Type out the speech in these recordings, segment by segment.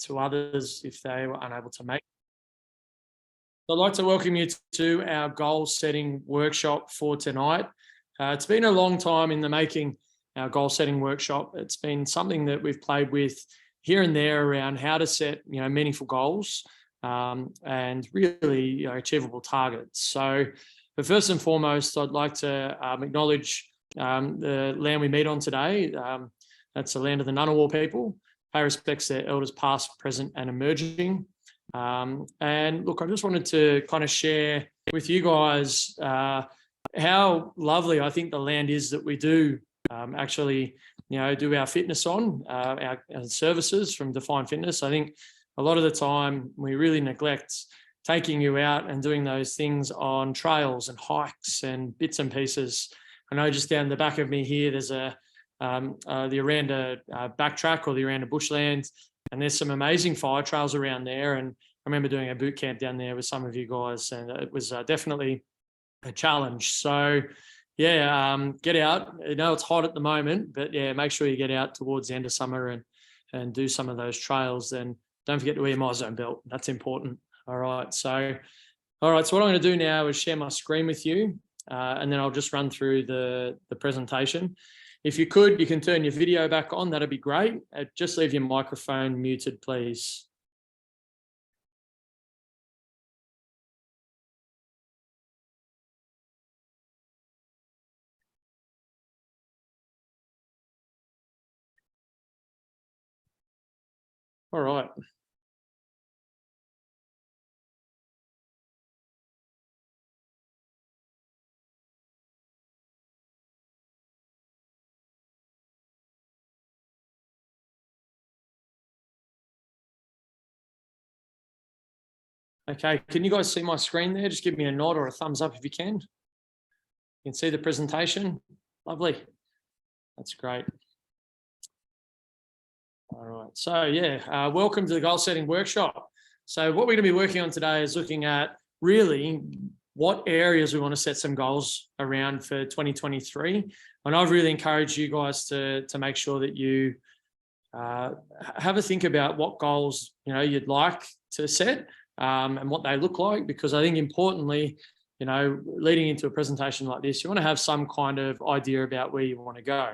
to others if they were unable to make. I'd like to welcome you to our goal setting workshop for tonight. It's been a long time in the making, our goal setting workshop. It's been something that we've played with here and there around how to set meaningful goals and really achievable targets. So, but first and foremost, I'd like to acknowledge the land we meet on today. That's the land of the Ngunnawal people. Pay respects to their elders past, present and emerging. And look, I just wanted to kind of share with you guys how lovely I think the land is that we do actually do our fitness on, our services from Define Fitness. I think a lot of the time we really neglect taking you out and doing those things on trails and hikes and bits and pieces. I know just down the back of me here, there's the Aranda backtrack or the Aranda bushland, and there's some amazing fire trails around there. And I remember doing a boot camp down there with some of you guys, and it was definitely a challenge. So yeah, get out. I know it's hot at the moment, but yeah, make sure you get out towards the end of summer and do some of those trails. And don't forget to wear your MyZone belt. That's important. All right. So what I'm going to do now is share my screen with you, and then I'll just run through the presentation. If you could, you can turn your video back on. That'd be great. Just leave your microphone muted, please. All right. Okay, can you guys see my screen there? Just give me a nod or a thumbs up if you can. You can see the presentation. Lovely. That's great. All right, so yeah, welcome to the goal setting workshop. So what we're going to be working on today is looking at really what areas we want to set some goals around for 2023. And I've really encouraged you guys to make sure that you have a think about what goals you'd like to set and what they look like, because I think importantly, leading into a presentation like this, you want to have some kind of idea about where you want to go.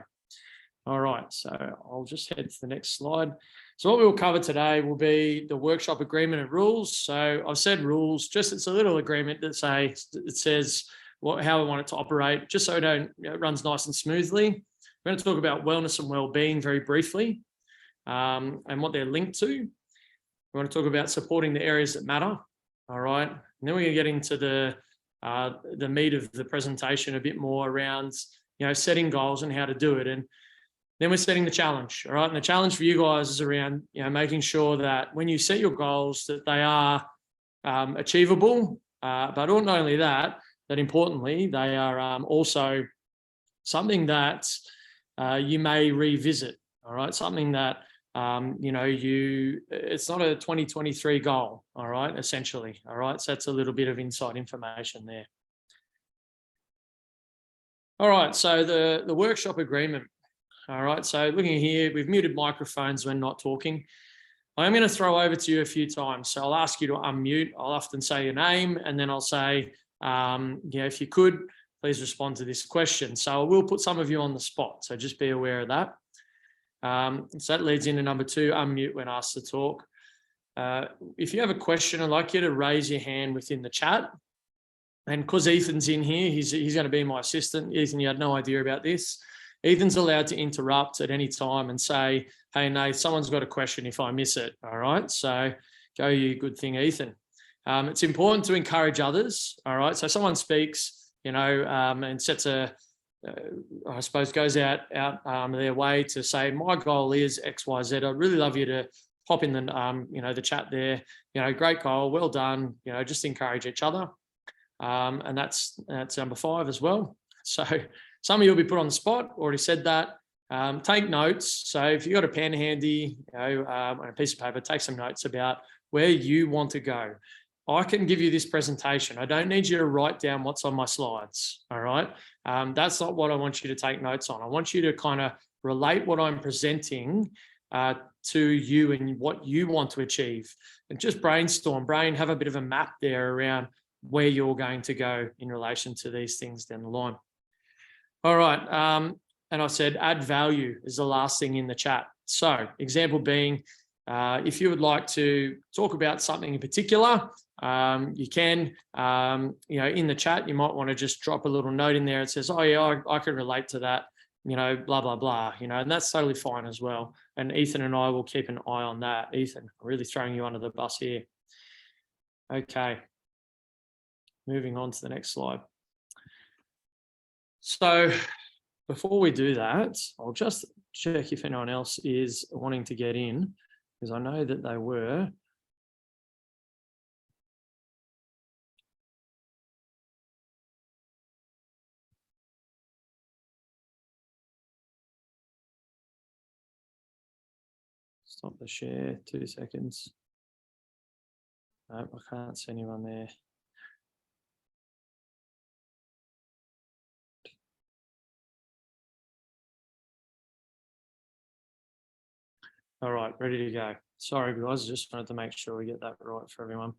All right, so I'll just head to the next slide. So what we will cover today will be the workshop agreement and rules. So I've said rules, just it's a little agreement that says how we want it to operate, just so it runs nice and smoothly. We're going to talk about wellness and well-being very briefly and what they're linked to. We want to talk about supporting the areas that matter. All right, and then we're going to get into the meat of the presentation a bit more around setting goals and how to do it. And then we're setting the challenge, all right? And the challenge for you guys is around, making sure that when you set your goals, that they are achievable, but not only that, that importantly, they are also something that you may revisit, all right? Something that, it's not a 2023 goal, all right, essentially, all right? So that's a little bit of inside information there. All right, so the workshop agreement. All right, so looking here, we've muted microphones when not talking. I'm going to throw over to you a few times. So I'll ask you to unmute. I'll often say your name, and then I'll say, if you could, please respond to this question. So I will put some of you on the spot, so just be aware of that. So that leads into number 2, unmute when asked to talk. If you have a question, I'd like you to raise your hand within the chat. And because Ethan's in here, he's going to be my assistant. Ethan, you had no idea about this. Ethan's allowed to interrupt at any time and say, hey, Nate, someone's got a question if I miss it. All right, so go you, good thing, Ethan. It's important to encourage others. All right, so someone speaks, and sets I suppose goes out their way to say, my goal is X, Y, Z. I'd really love you to pop in the chat there. Great goal, well done. Just encourage each other. And that's number 5 as well. So some of you will be put on the spot, already said that. Take notes. So if you've got a pen handy, and a piece of paper, take some notes about where you want to go. I can give you this presentation. I don't need you to write down what's on my slides, all right? That's not what I want you to take notes on. I want you to kind of relate what I'm presenting to you and what you want to achieve. And just brainstorm, have a bit of a map there around where you're going to go in relation to these things down the line. All right. And I said add value is the last thing in the chat. So example being, if you would like to talk about something in particular, you can, in the chat, you might want to just drop a little note in there. It says, oh yeah, I can relate to that, blah, blah, blah, and that's totally fine as well. And Ethan and I will keep an eye on that. Ethan, I'm really throwing you under the bus here. Okay. Moving on to the next slide. So before we do that, I'll just check if anyone else is wanting to get in, because I know that they were. Stop the share, 2 seconds. No, I can't see anyone there. All right, ready to go. Sorry, guys, just wanted to make sure we get that right for everyone.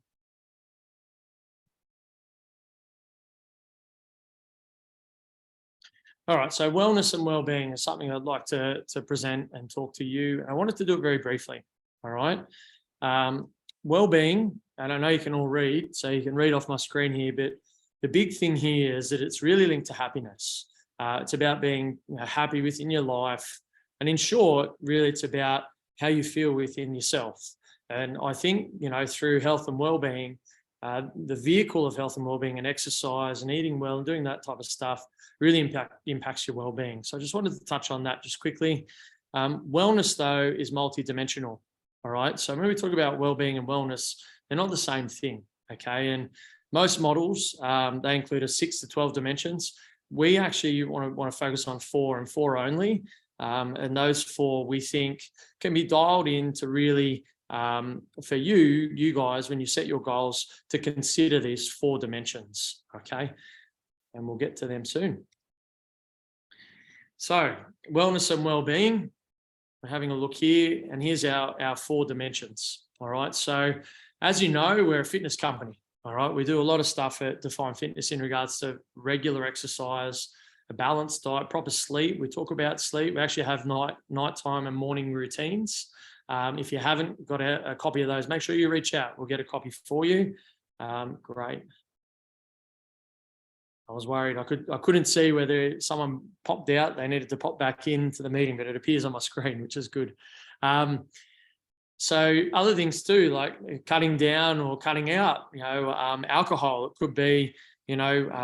All right, so wellness and wellbeing is something I'd like to present and talk to you. I wanted to do it very briefly, all right? Wellbeing, and I know you can all read, so you can read off my screen here, but the big thing here is that it's really linked to happiness. It's about being happy within your life. And in short, really it's about how you feel within yourself. And I think, through health and wellbeing, the vehicle of health and wellbeing and exercise and eating well and doing that type of stuff really impacts your wellbeing. So I just wanted to touch on that just quickly. Wellness, though, is multidimensional. All right. So when we talk about wellbeing and wellness, they're not the same thing. Okay. And most models, they include a 6 to 12 dimensions. We actually want to focus on 4 and 4 only. And those 4 we think can be dialed in to really, for you guys, when you set your goals, to consider these 4 dimensions. Okay. And we'll get to them soon. So wellness and wellbeing, we're having a look here, and here's our 4 dimensions. All right. So as you know, we're a fitness company. All right. We do a lot of stuff at Define Fitness in regards to regular exercise, a balanced diet, proper sleep. We talk about sleep. We actually have nighttime and morning routines. If you haven't got a copy of those, make sure you reach out. We'll get a copy for you. Great. I was worried. I couldn't see whether someone popped out. They needed to pop back into the meeting, but it appears on my screen, which is good. So other things too, like cutting down or cutting out, alcohol. It could be,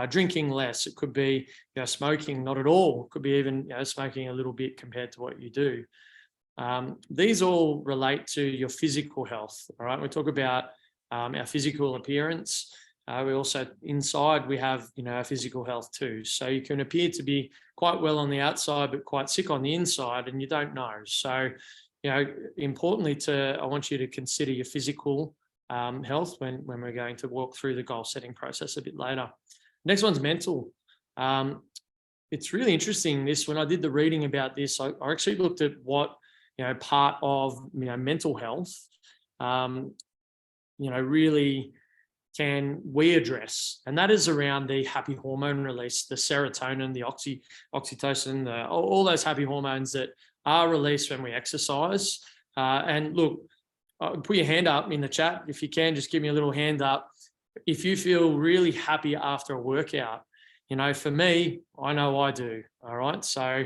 drinking less. It could be, smoking not at all. It could be even, smoking a little bit compared to what you do. These all relate to your physical health. All right. We talk about our physical appearance. We also, inside, we have, our physical health too. So you can appear to be quite well on the outside, but quite sick on the inside, and you don't know. So, importantly, I want you to consider your physical health when we're going to walk through the goal setting process a bit later. Next one's mental. It's really interesting, when I did the reading about this, I actually looked at what, part of, mental health, really can we address, and that is around the happy hormone release, the serotonin, the oxytocin, all those happy hormones that are released when we exercise. And look, put your hand up in the chat if you can. Just give me a little hand up if you feel really happy after a workout. For me, I know I do. All right, so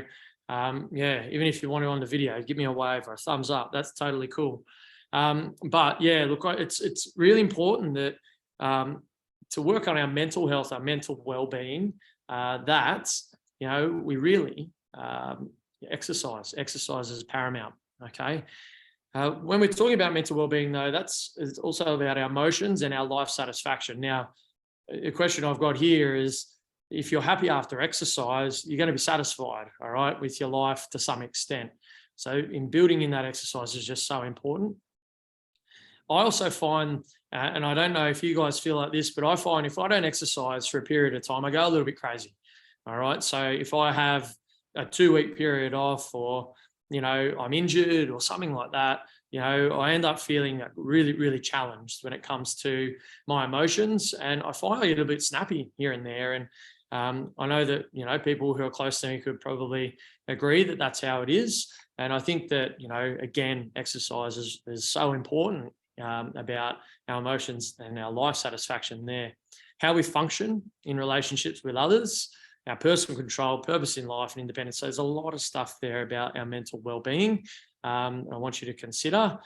even if you want to on the video, give me a wave or a thumbs up. That's totally cool. But yeah, look, it's really important that to work on our mental health, our mental well-being, we really exercise. Exercise is paramount. Okay. When we're talking about mental well-being, though, it's also about our emotions and our life satisfaction. Now, a question I've got here is, if you're happy after exercise, you're going to be satisfied, all right, with your life to some extent. So in building in that exercise is just so important. I also find, and I don't know if you guys feel like this, but I find if I don't exercise for a period of time, I go a little bit crazy. All right. So if I have a 2-week period off, or I'm injured or something like that, I end up feeling really, really challenged when it comes to my emotions, and I find I get a bit snappy here and there. And I know that, people who are close to me could probably agree that that's how it is. And I think that, again, exercise is so important about our emotions and our life satisfaction there. How we function in relationships with others, our personal control, purpose in life, and independence. So there's a lot of stuff there about our mental well-being. I want you to consider,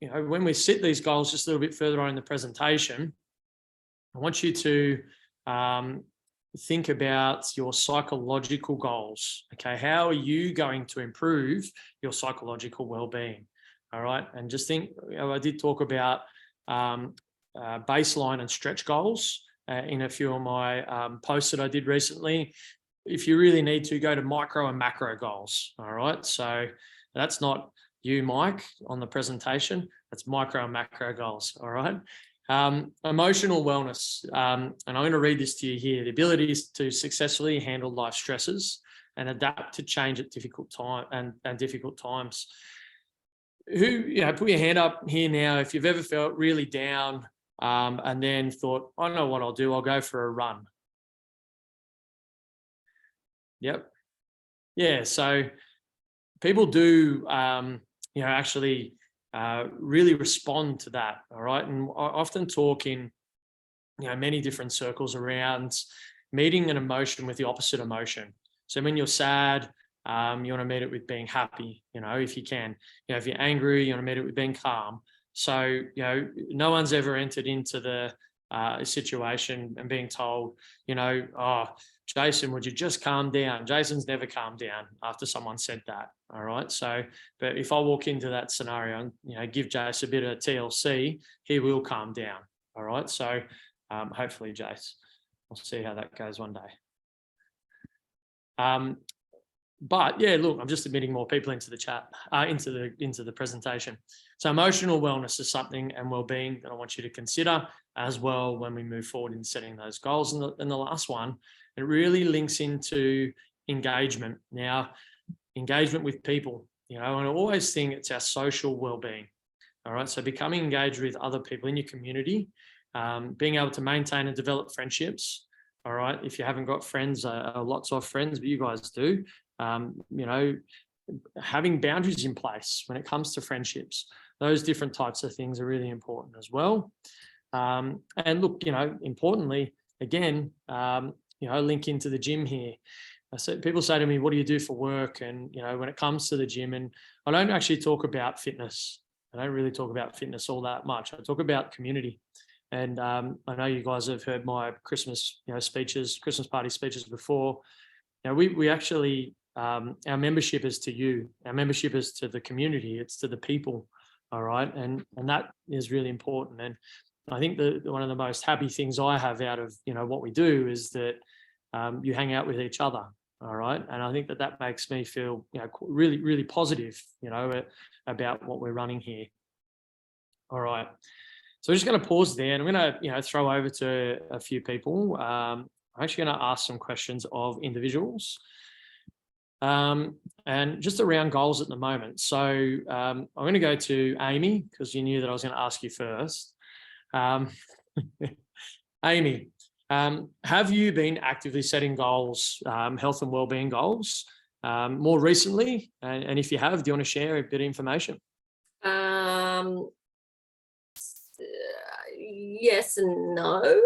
when we set these goals just a little bit further on in the presentation, I want you to think about your psychological goals. Okay, how are you going to improve your psychological well-being? All right, and just think, I did talk about baseline and stretch goals in a few of my posts that I did recently. If you really need to, go to micro and macro goals. All right, so that's not you, Mike, on the presentation. That's micro and macro goals. All right. Emotional wellness, and I'm going to read this to you here. The ability to successfully handle life stresses and adapt to change at difficult times. Put your hand up here now if you've ever felt really down and then thought, I know what I'll do. I'll go for a run. Yep. Yeah. So people do, actually really respond to that. All right. And I often talk in, many different circles around meeting an emotion with the opposite emotion. So when you're sad, you want to meet it with being happy, if you can. If you're angry, you want to meet it with being calm. So, no one's ever entered into the situation and being told, oh, Jason, would you just calm down? Jason's never calmed down after someone said that. All right. So, but if I walk into that scenario and, give Jace a bit of TLC, he will calm down. All right. So, hopefully, Jace, we'll see how that goes one day. But yeah, look, I'm just admitting more people into the chat, into the presentation. So emotional wellness is something, and well-being, that I want you to consider as well when we move forward in setting those goals. And the last one, it really links into engagement. Now, engagement with people, and I always think it's our social well-being. All right. So becoming engaged with other people in your community, being able to maintain and develop friendships. All right. If you haven't got friends, lots of friends, but you guys do, having boundaries in place when it comes to friendships, those different types of things are really important as well. And look, importantly, again, link into the gym here. People say to me, what do you do for work? And, when it comes to the gym, and I don't actually talk about fitness. I don't really talk about fitness all that much. I talk about community. And I know you guys have heard my Christmas, speeches, Christmas party speeches before. We actually, our membership is to you. Our membership is to the community. It's to the people. All right. And that is really important. And I think one of the most happy things I have out of, what we do is that you hang out with each other. All right. And I think that makes me feel, really, really positive, about what we're running here. All right. So we're just going to pause there, and I'm going to, throw over to a few people. I'm actually going to ask some questions of individuals, and just around goals at the moment. So I'm going to go to Amy, because you knew that I was going to ask you first. Amy, have you been actively setting goals, health and wellbeing goals, more recently? And if you have, do you want to share a bit of information? Yes and no.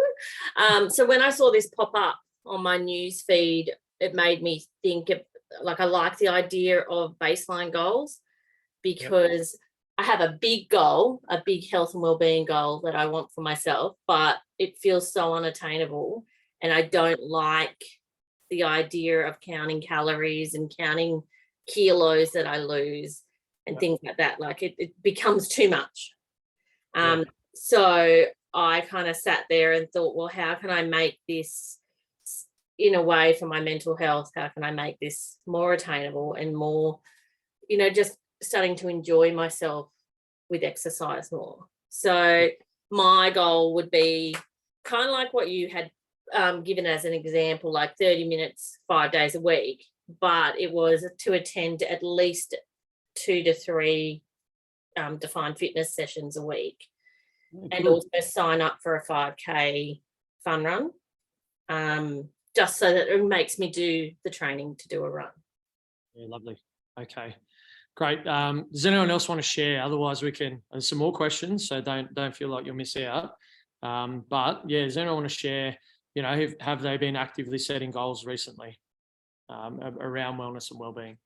So when I saw this pop up on my news feed, it made me think of, I like the idea of baseline goals, because I have a big goal, a big health and wellbeing goal that I want for myself, but it feels so unattainable. And I don't like the idea of counting calories and counting kilos that I lose and things like that. Like it becomes too much. So I kind of sat there and thought, well, how can I make this, in a way, for my mental health? How can I make this more attainable and more, just starting to enjoy myself with exercise more? So my goal would be kind of like what you had given as an example, like 30 minutes, 5 days a week. but it was to attend at least 2 to 3 defined fitness sessions a week, and Good. also sign up for a 5K fun run, just so that it makes me do the training to do a run. Yeah, lovely. Okay, great. Does anyone else want to share? Otherwise, there's some more questions, so don't feel like you'll miss out. But yeah, does anyone want to share? You know, have they been actively setting goals recently around wellness and wellbeing?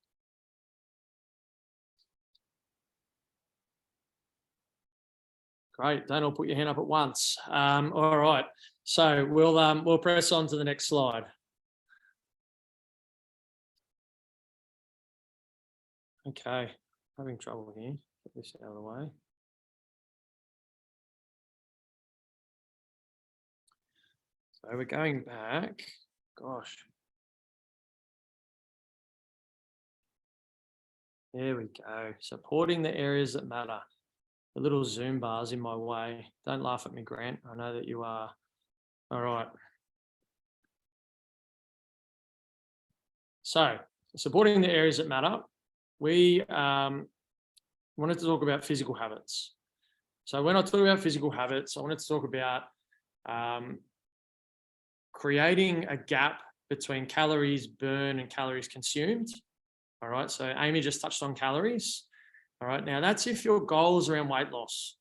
Great. Don't all put your hand up at once. All right. So we'll press on to the next slide. Okay. Having trouble here. Get this out of the way. So we're going back. Gosh. There we go. Supporting the areas that matter. The little Zoom bar's in my way. Don't laugh at me, Grant. I know that you are. All right. So supporting the areas that matter. We wanted to talk about physical habits. So when I talk about physical habits, I wanted to talk about creating a gap between calories burned and calories consumed. All right. So Amy just touched on calories. All right. Now that's if your goal is around weight loss.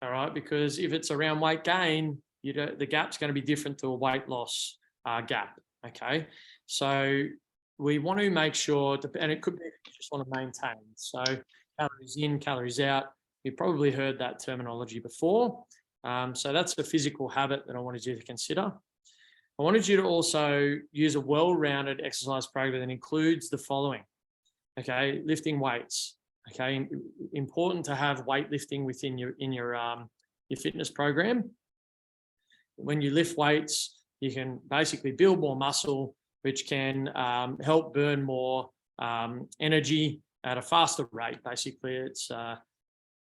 All right. Because if it's around weight gain, the gap's going to be different to a weight loss gap. Okay. So we want to make sure, and it could be you just want to maintain. So calories in, calories out. You've probably heard that terminology before. So that's a physical habit that I wanted you to consider. I wanted you to also use a well-rounded exercise program that includes the following. Okay, lifting weights. Okay, important to have weightlifting within your fitness program. When you lift weights, you can basically build more muscle, which can help burn more energy at a faster rate. Basically,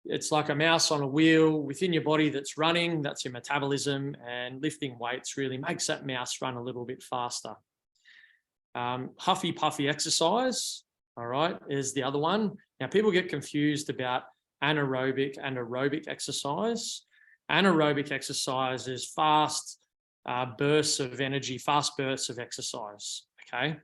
it's like a mouse on a wheel within your body that's running. That's your metabolism, and lifting weights really makes that mouse run a little bit faster. Huffy puffy exercise, all right, is the other one. Now, people get confused about anaerobic and aerobic exercise. Anaerobic exercise is fast bursts of energy, fast bursts of exercise, okay?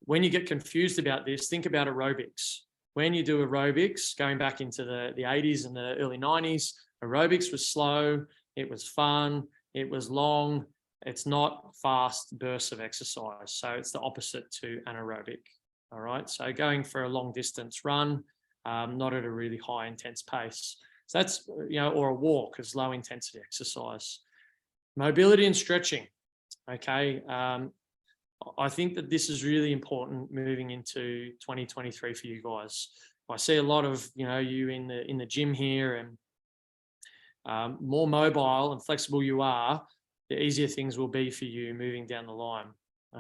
When you get confused about this, think about aerobics. When you do aerobics, going back into the 80s and the early 90s, aerobics was slow, it was fun, it was long, it's not fast bursts of exercise. So it's the opposite to anaerobic, all right? So going for a long distance run, not at a really high intense pace. So that's, or a walk is low intensity exercise. Mobility and stretching, okay? I think that this is really important moving into 2023 for you guys. I see a lot of, you in the gym here, and more mobile and flexible you are, the easier things will be for you moving down the line.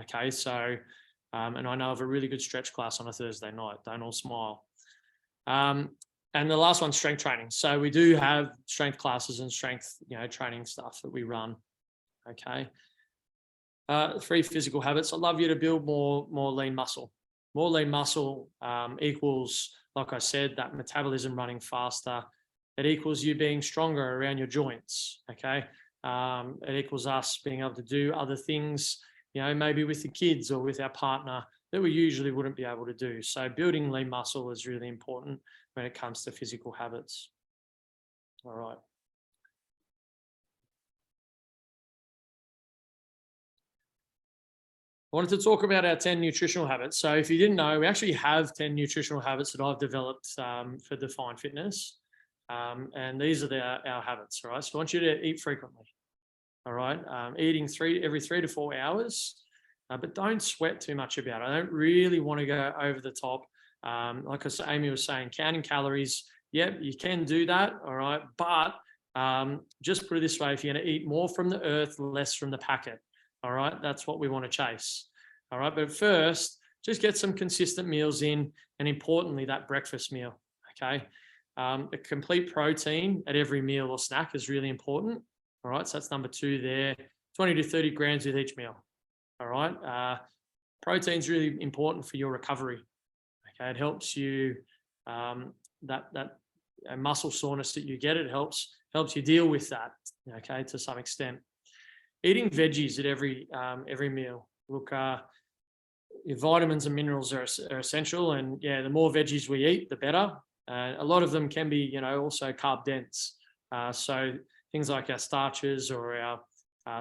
Okay, so, and I know of a really good stretch class on a Thursday night. Don't all smile. And the last one, strength training. So we do have strength classes and strength, training stuff that we run. Okay. 3 physical habits. I'd love you to build more lean muscle. More lean muscle equals, like I said, that metabolism running faster. It equals you being stronger around your joints. Okay. It equals us being able to do other things, maybe with the kids or with our partner that we usually wouldn't be able to do. So building lean muscle is really important when it comes to physical habits. All right. I wanted to talk about our 10 nutritional habits. So if you didn't know, we actually have 10 nutritional habits that I've developed for Define Fitness. And these are our habits, all right? So I want you to eat frequently, all right? Eating every 3 to 4 hours, but don't sweat too much about it. I don't really want to go over the top. Like Amy was saying, counting calories, yep, you can do that, all right? But just put it this way, if you're going to eat more from the earth, less from the packet, all right, that's what we want to chase. All right, but first, just get some consistent meals in, and importantly, that breakfast meal. Okay, the complete protein at every meal or snack is really important. All right, so that's number 2 there. 20 to 30 grams with each meal. All right, protein's really important for your recovery. Okay, it helps you that muscle soreness that you get. It helps you deal with that. Okay, to some extent. Eating veggies at every meal. Look, your vitamins and minerals are essential, and yeah, the more veggies we eat, the better. A lot of them can be, also carb dense. So things like our starches or our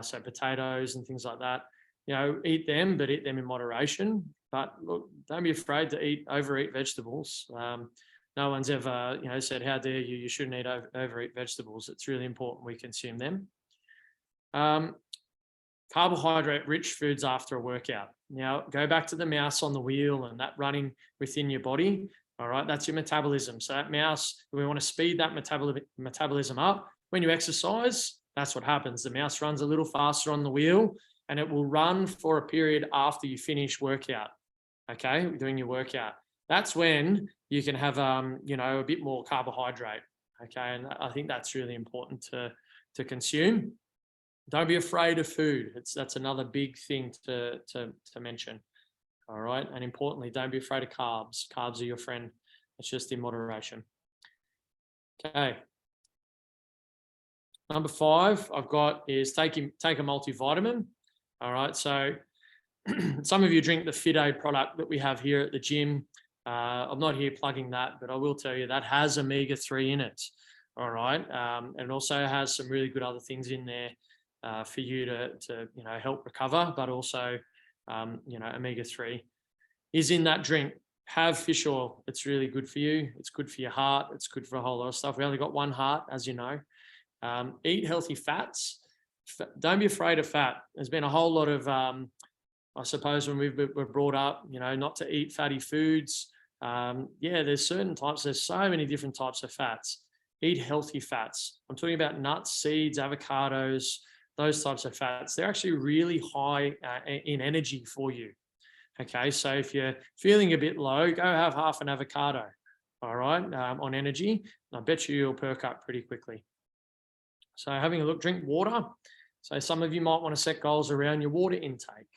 so potatoes and things like that. Eat them, but eat them in moderation. But look, don't be afraid to overeat vegetables. No one's ever, said, "How dare you? You shouldn't overeat vegetables." It's really important we consume them. Carbohydrate-rich foods after a workout. Now, go back to the mouse on the wheel and that running within your body. All right, that's your metabolism. So that mouse, we want to speed that metabolism up. When you exercise, that's what happens. The mouse runs a little faster on the wheel, and it will run for a period after you finish workout. Okay, doing your workout. That's when you can have, a bit more carbohydrate. Okay, and I think that's really important to consume. Don't be afraid of food. That's another big thing to mention. All right. And importantly, don't be afraid of carbs. Carbs are your friend. It's just in moderation. Okay. Number 5 I've got is take a multivitamin. All right. So some of you drink the FitAid product that we have here at the gym. I'm not here plugging that, but I will tell you that has omega-3 in it. All right. And it also has some really good other things in there for you to help recover, but also omega-3 is in that drink. Have fish oil. It's really good for you. It's good for your heart. It's good for a whole lot of stuff. We only got one heart, as you know. Eat healthy fats. Don't be afraid of fat. There's been a whole lot of, I suppose, when we're brought up, not to eat fatty foods. There's certain types. There's so many different types of fats. Eat healthy fats. I'm talking about nuts, seeds, avocados, those types of fats. They're actually really high in energy for you. Okay, so if you're feeling a bit low, go have half an avocado, all right, on energy. And I bet you'll perk up pretty quickly. So having a look, drink water. So some of you might want to set goals around your water intake.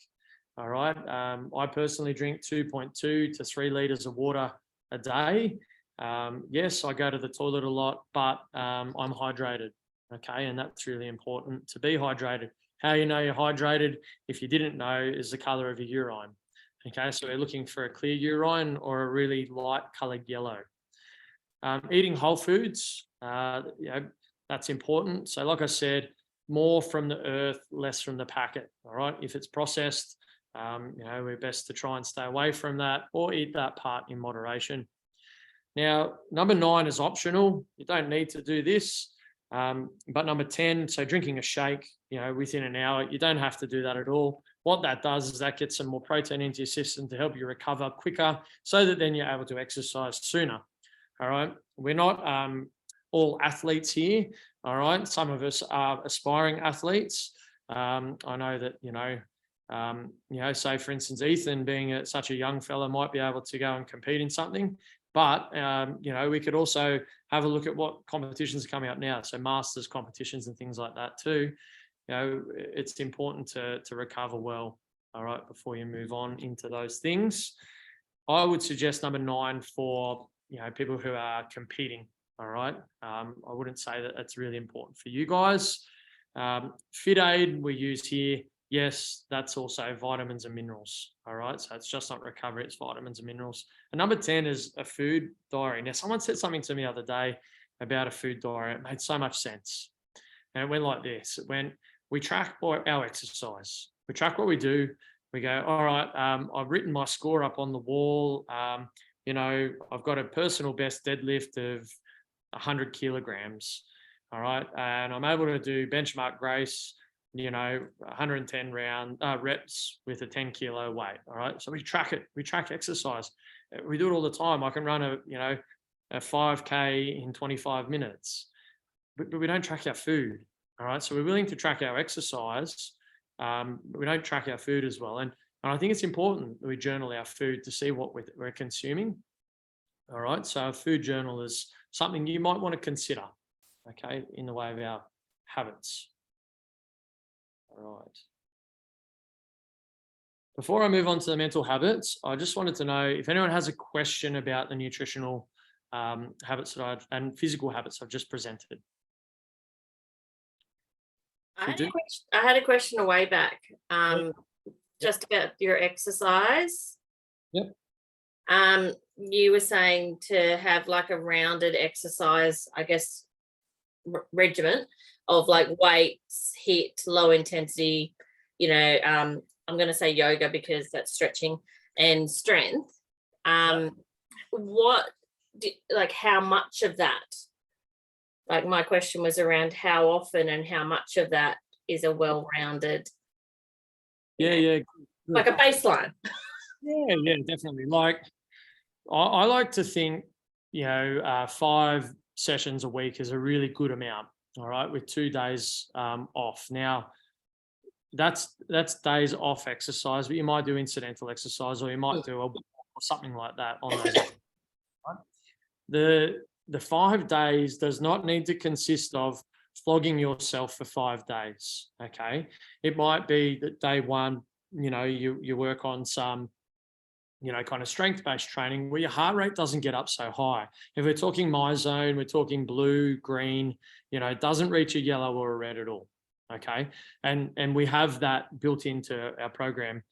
All right, I personally drink 2.2 to 3 liters of water a day. Yes, I go to the toilet a lot, but I'm hydrated. Okay, and that's really important to be hydrated. How you know you're hydrated, if you didn't know, is the color of your urine. Okay, so we're looking for a clear urine or a really light colored yellow. Eating whole foods, that's important. So like I said, more from the earth, less from the packet. All right, if it's processed, we're best to try and stay away from that or eat that part in moderation. Now, number 9 is optional. You don't need to do this. But number 10, so drinking a shake, within an hour, you don't have to do that at all. What that does is that gets some more protein into your system to help you recover quicker so that then you're able to exercise sooner. All right. We're not all athletes here. All right. Some of us are aspiring athletes. I know that, say for instance, Ethan being such a young fella might be able to go and compete in something. But, we could also have a look at what competitions are coming up now. So masters competitions and things like that too. It's important to recover well, all right, before you move on into those things. I would suggest number 9 for, people who are competing, all right. I wouldn't say that that's really important for you guys. FitAid we use here. Yes, that's also vitamins and minerals. All right. So it's just not recovery, it's vitamins and minerals. And number 10 is a food diary. Now, someone said something to me the other day about a food diary. It made so much sense. And it went like this. It went, we track our exercise. We track what we do. We go, all right, I've written my score up on the wall. I've got a personal best deadlift of 100 kilograms. All right. And I'm able to do benchmark Grace, 110 reps with a 10 kilo weight. All right. So we track it. We track exercise. We do it all the time. I can run a 5K in 25 minutes, but we don't track our food. All right. So we're willing to track our exercise. We don't track our food as well. And I think it's important that we journal our food to see what we're consuming. All right. So a food journal is something you might want to consider, okay, in the way of our habits. All right. Before I move on to the mental habits, I just wanted to know if anyone has a question about the nutritional habits and physical habits I've just presented. I had a question a way back, just about your exercise. Yep. You were saying to have like a rounded exercise, I guess, regimen of like weights, HIIT, low intensity, I'm going to say yoga because that's stretching, and strength. How much of that? Like, my question was around how often and how much of that is a well-rounded, Yeah. like a baseline. Yeah, definitely. Like, I like to think, 5 sessions a week is a really good amount. All right, with 2 days off. Now, that's days off exercise, but you might do incidental exercise, or you might do or something like that on those off. Right? The 5 days does not need to consist of flogging yourself for 5 days. Okay, it might be that day 1, you work on some, kind of strength-based training where your heart rate doesn't get up so high. If we're talking MyZone, we're talking blue, green, it doesn't reach a yellow or a red at all. Okay, and we have that built into our program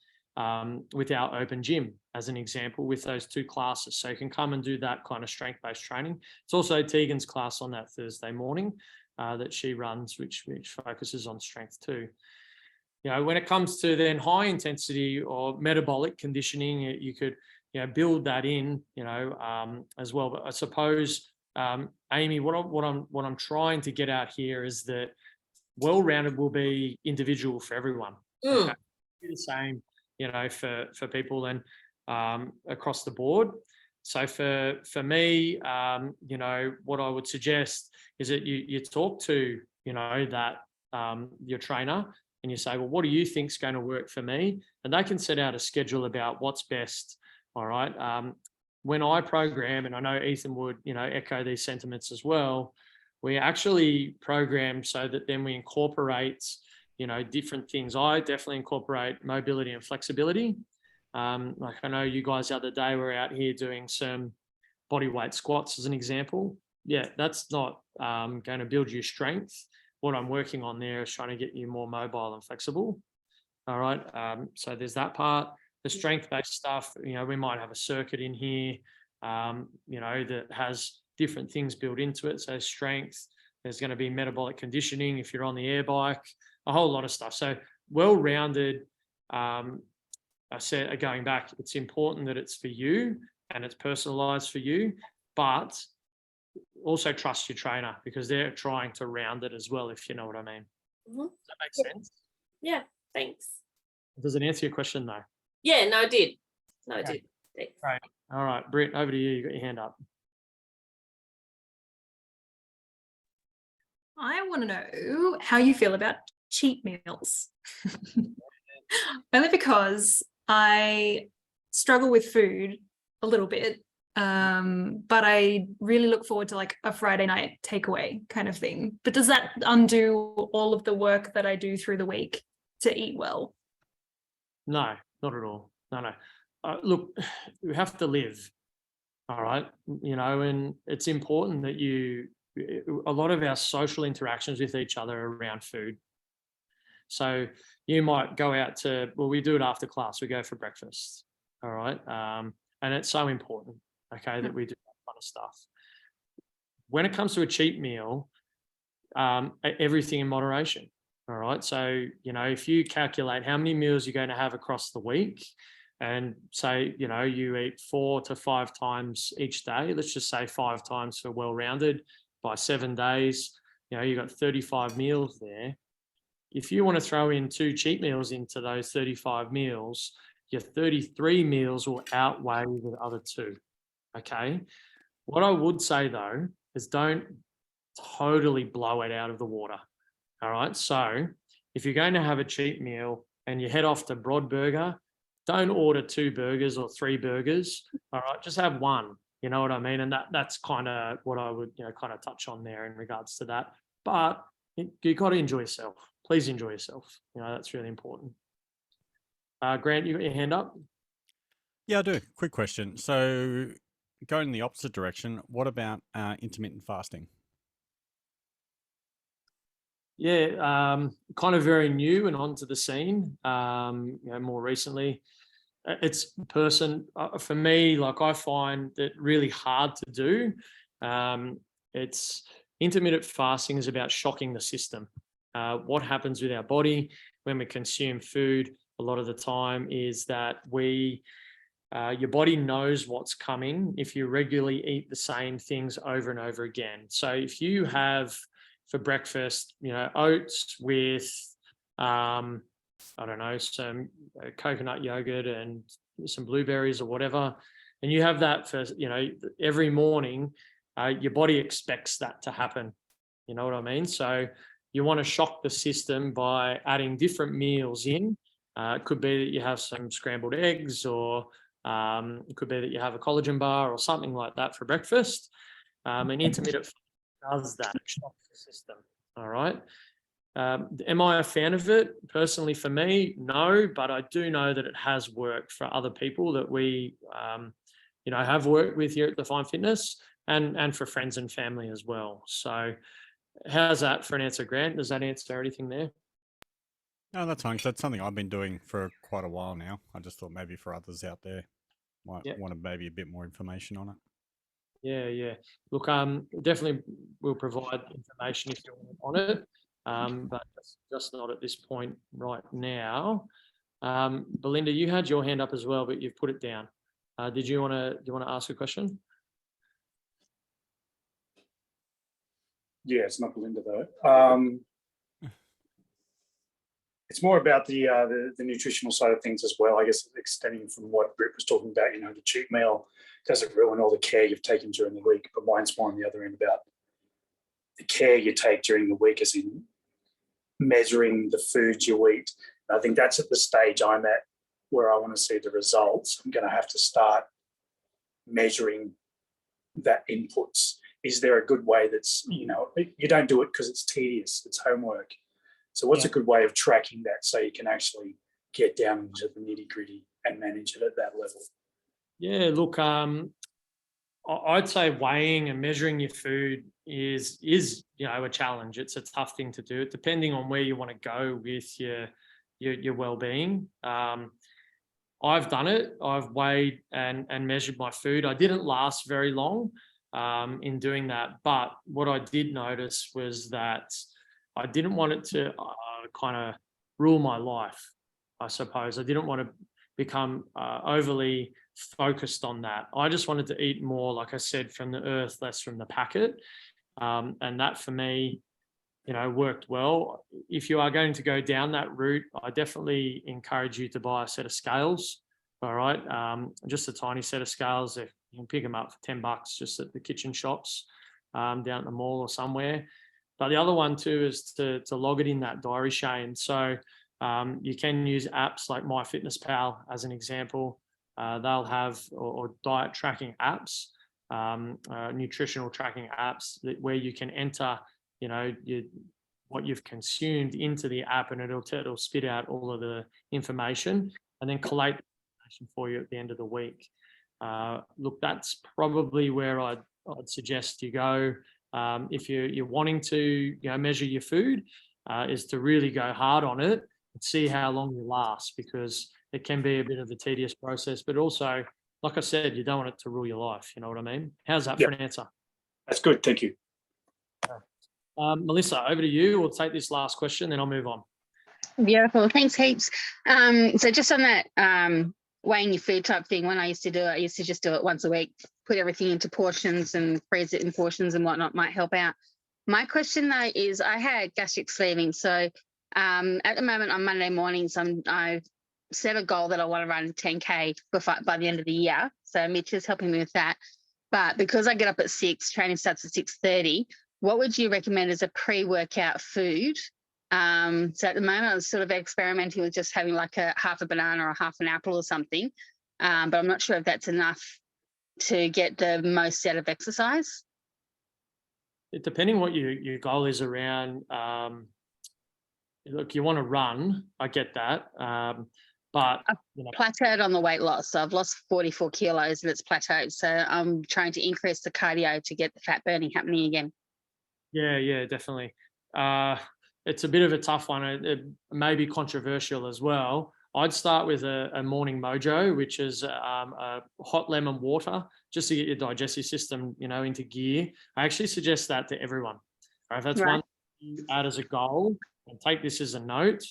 with our open gym as an example, with those 2 classes. So you can come and do that kind of strength-based training. It's also Tegan's class on that Thursday morning that she runs, which focuses on strength too. When it comes to then high intensity or metabolic conditioning, you could, build that in, as well. But I suppose, Amy, what I'm trying to get out here is that well-rounded will be individual for everyone. Okay? Be the same, for people and across the board. So for me, what I would suggest is that you talk to, that your trainer, and you say, well, what do you think is going to work for me? And they can set out a schedule about what's best. All right. When I program, and I know Ethan would, echo these sentiments as well, we actually program so that then we incorporate, different things. I definitely incorporate mobility and flexibility. Like, I know you guys the other day were out here doing some body weight squats as an example. Yeah, that's not going to build your strength. What I'm working on there is trying to get you more mobile and flexible. All right. So there's that part. The strength-based stuff, we might have a circuit in here, that has different things built into it. So strength, there's going to be metabolic conditioning if you're on the air bike, a whole lot of stuff. So well-rounded, I said, going back, it's important that it's for you and it's personalized for you, but also trust your trainer because they're trying to round it as well, if you know what I mean. Does that make sense? Yeah, thanks. Does it answer your question though? Yeah, no, it did. No, it did. Thanks. Right. All right, Britt, over to you. You got your hand up. I want to know how you feel about cheat meals. Only because I struggle with food a little bit, but I really look forward to like a Friday night takeaway kind of thing. But does that undo all of the work that I do through the week to eat well? No, not at all. No. Look, we have to live. All right. And it's important that a lot of our social interactions with each other are around food. So you might go out we do it after class, we go for breakfast. All right. And it's so important, okay, that we do that kind of stuff. When it comes to a cheat meal, everything in moderation. All right. So, if you calculate how many meals you're going to have across the week and say, you eat 4 to 5 times each day, let's just say 5 times for well-rounded by 7 days, you've got 35 meals there. If you want to throw in 2 cheat meals into those 35 meals, your 33 meals will outweigh the other 2. Okay. What I would say though, is don't totally blow it out of the water. All right. So if you're going to have a cheat meal and you head off to Broadburger, don't order 2 burgers or 3 burgers. All right. Just have 1. You know what I mean? And that's kind of what I would, kind of touch on there in regards to that. But you got to enjoy yourself. Please enjoy yourself. That's really important. Grant, you got your hand up? Yeah, I do. Quick question. So, going in the opposite direction, what about intermittent fasting? Yeah, kind of very new and onto the scene. More recently, it's for me. Like I find it really hard to do. It's intermittent fasting is about shocking the system. What happens with our body when we consume food a lot of the time is that your body knows what's coming if you regularly eat the same things over and over again. So if you have for breakfast, oats with, I don't know, some coconut yogurt and some blueberries or whatever, and you have that for, every morning, your body expects that to happen. You know what I mean? So you want to shock the system by adding different meals in. It could be that you have some scrambled eggs, or it could be that you have a collagen bar or something like that for breakfast. And intermittent does that, it shocks the system. All right. Am I a fan of it? Personally, for me, no, but I do know that it has worked for other people that we, have worked with here at Define Fitness, and for friends and family as well. So how's that for an answer, Grant? Does that answer anything there? No, that's fine, 'cause that's something I've been doing for quite a while now. I just thought maybe for others out there might want maybe a bit more information on it. Yeah. Look, definitely we'll provide information if you want on it, but just not at this point right now. Belinda, you had your hand up as well, but you've put it down. Do you want to ask a question? Yeah, it's not Belinda though. It's more about the nutritional side of things as well. I guess extending from what Britt was talking about, the cheat meal doesn't ruin all the care you've taken during the week, but mine's more on the other end about the care you take during the week, as in measuring the foods you eat. And I think that's at the stage I'm at where I want to see the results. I'm going to have to start measuring that inputs. Is there a good way that's, you don't do it because it's tedious, it's homework. So what's a good way of tracking that so you can actually get down into the nitty gritty and manage it at that level? Yeah, look, I'd say weighing and measuring your food is a challenge. It's a tough thing to do, depending on where you want to go with your well-being. I've done it. I've weighed and measured my food. I didn't last very long in doing that, but what I did notice was that I didn't want it to kind of rule my life, I suppose. I didn't want to become overly focused on that. I just wanted to eat more, like I said, from the earth, less from the packet. And that for me, worked well. If you are going to go down that route, I definitely encourage you to buy a set of scales. All right. Just a tiny set of scales. You can pick them up for $10 just at the kitchen shops down at the mall or somewhere. But the other one too is to log it in that diary, Shane. So you can use apps like MyFitnessPal as an example. They'll have or diet tracking apps, nutritional tracking apps where you can enter, what you've consumed into the app, and it'll spit out all of the information and then collate information for you at the end of the week. Look, that's probably where I'd suggest you go. If you're wanting to measure your food, is to really go hard on it and see how long you last, because it can be a bit of a tedious process, but also, like I said, you don't want it to rule your life. You know what I mean? How's that for an answer? That's good. Thank you. Melissa, over to you. We'll take this last question, then I'll move on. Beautiful. Thanks heaps. So just on that weighing your food type thing, when I used to do it, I used to just do it once a week, put everything into portions and freeze it in portions and whatnot, might help out. My question though is, I had gastric sleeving. So at the moment on Monday mornings, I've set a goal that I want to run 10K by the end of the year. So Mitch is helping me with that. But because I get up at 6, training starts at 6:30, what would you recommend as a pre-workout food? So at the moment, I'm sort of experimenting with just having like a half a banana or a half an apple or something. But I'm not sure if that's enough to get the most out of exercise. Depending what your goal is around, look, you want to run, I get that. but you know, Plateaued on the weight loss. So I've lost 44 kilos and it's plateaued. So I'm trying to increase the cardio to get the fat burning happening again. yeah, definitely. It's a bit of a tough one. It may be controversial as well. I'd start with a morning mojo, which is a hot lemon water, just to get your digestive system, you know, into gear. I actually suggest that to everyone. If that's Right. one you add as a goal, and take this as a note.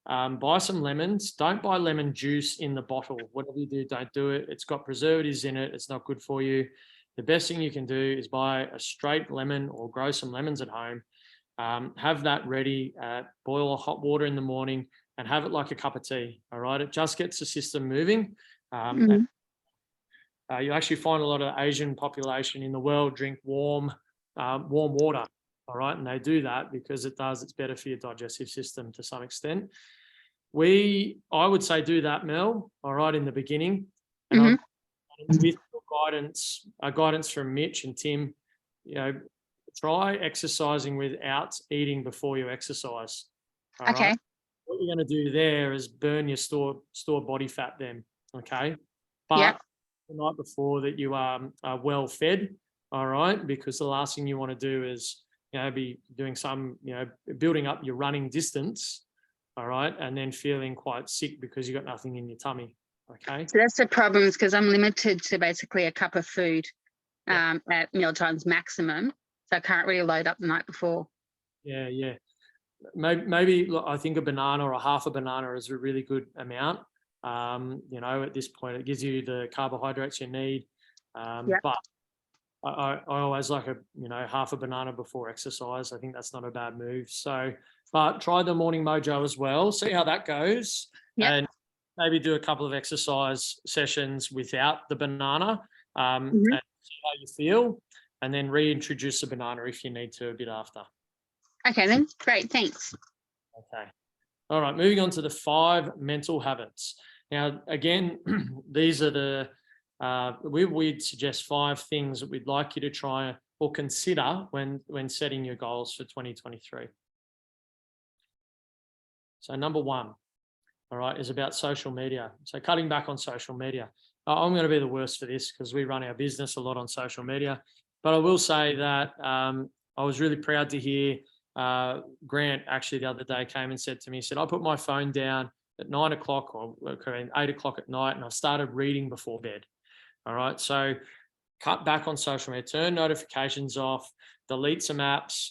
Buy some lemons. Don't buy lemon juice in the bottle. Whatever you do, don't do it. It's got preservatives in it. It's not good for you. The best thing you can do is buy a straight lemon or grow some lemons at home. Have that ready. Boil hot water in the morning and have it like a cup of tea. All right. It just gets the system moving. Mhm. You actually find a lot of Asian population in the world drink warm water. All right. And they do that because it's better for your digestive system to some extent. I would say do that, Mel. All right. In the beginning. And with guidance from Mitch and Tim, you know, try exercising without eating before you exercise. All Okay. right? What you're going to do there is burn your stored body fat then. Okay. But Yep. the night before that you are well fed. All right. Because the last thing you want to do is, you know, be doing some, you know, building up your running distance. All right. And then feeling quite sick because you got nothing in your tummy. Okay. So that's the problem, is because I'm limited to basically a cup of food at meal times maximum. So I can't really load up the night before. Yeah. Maybe look, I think a banana or a half a banana is a really good amount. You know, at this point, it gives you the carbohydrates you need. But I always like half a banana before exercise. I think that's not a bad move. So, but try the morning mojo as well. See how that goes. Yep. And maybe do a couple of exercise sessions without the banana and see how you feel. And then reintroduce the banana if you need to a bit after. Okay, then. Great. Thanks. Okay. All right. Moving on to the 5 mental habits. Now, again, these are we'd suggest 5 things that we'd like you to try or consider when setting your goals for 2023. So number 1, all right, is about social media. So cutting back on social media. I'm going to be the worst for this because we run our business a lot on social media. But I will say that I was really proud to hear Grant actually the other day came and said to me, he said, I put my phone down at 9 o'clock or 8 o'clock at night and I started reading before bed. All right. So cut back on social media, turn notifications off, delete some apps.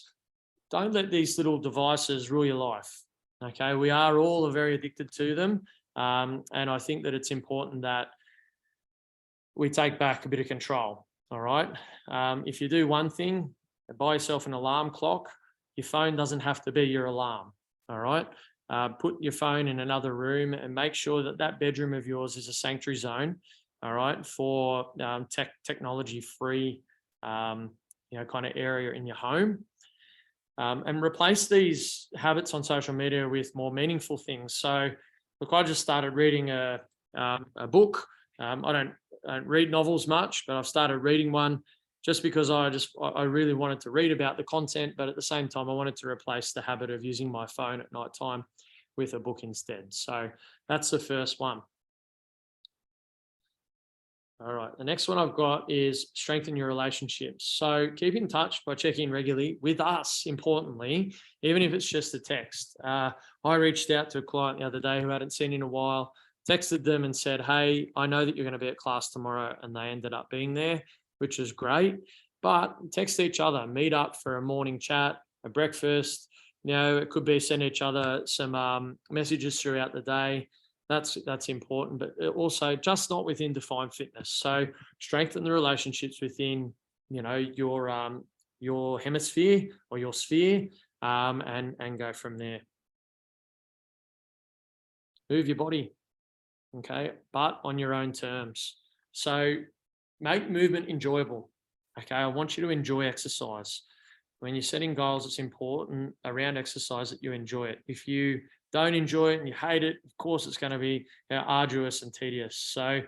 Don't let these little devices rule your life. Okay. We are all very addicted to them. And I think that it's important that we take back a bit of control. All right. If you do one thing, buy yourself an alarm clock. Your phone doesn't have to be your alarm. All right. Put your phone in another room and make sure that that bedroom of yours is a sanctuary zone. All right. For technology free, kind of area in your home. And replace these habits on social media with more meaningful things. So, look, I just started reading a book. I don't read novels much, but I've started reading one just because I really wanted to read about the content, but at the same time, I wanted to replace the habit of using my phone at night time with a book instead. So that's the first one. All right. The next one I've got is strengthen your relationships. So keep in touch by checking regularly with us, importantly, even if it's just a text. I reached out to a client the other day who I hadn't seen in a while, texted them and said, hey, I know that you're going to be at class tomorrow. And they ended up being there, which is great. But text each other, meet up for a morning chat, a breakfast. It could be send each other some messages throughout the day. That's important, but also just not within defined fitness. So strengthen the relationships within, your hemisphere or your sphere, and go from there. Move your body, okay, but on your own terms. So make movement enjoyable. Okay, I want you to enjoy exercise. When you're setting goals, it's important around exercise that you enjoy it. If you don't enjoy it and you hate it, of course, it's going to be arduous and tedious. So,